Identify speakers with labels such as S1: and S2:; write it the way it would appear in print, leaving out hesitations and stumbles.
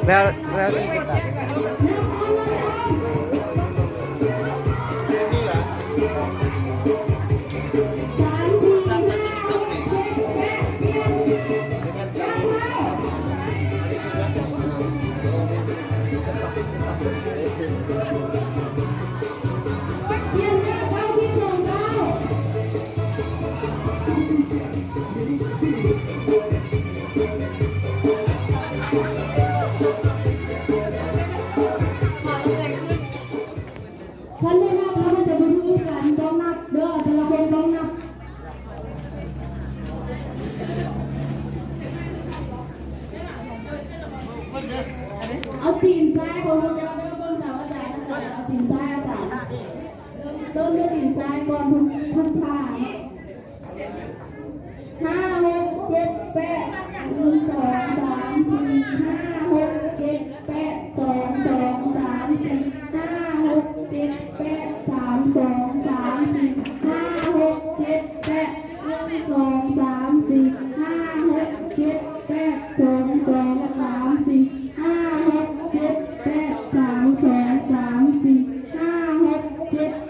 S1: แล้ว
S2: ท่านได้นับแล้วมันจะเป็นที่กันต้องนับเด้อแต่ละคนต้องนับเอาตีนซ้ายของเราเด้อเบิ่งสาวอาจารย์เอาตีนซ้ายอาจารย์เริ่มด้วยตีนซ้ายก่อนพุ่งผ่า5 6 7 8 1 2 3 4 5 6 7 8 2 2 3 4 5 6 7 8 3 2 3 4 5 6 7 8 1 2 3 4 5 6 7 8 2 2 3 4 5 6 7 8 3 2 3 4 5 6 7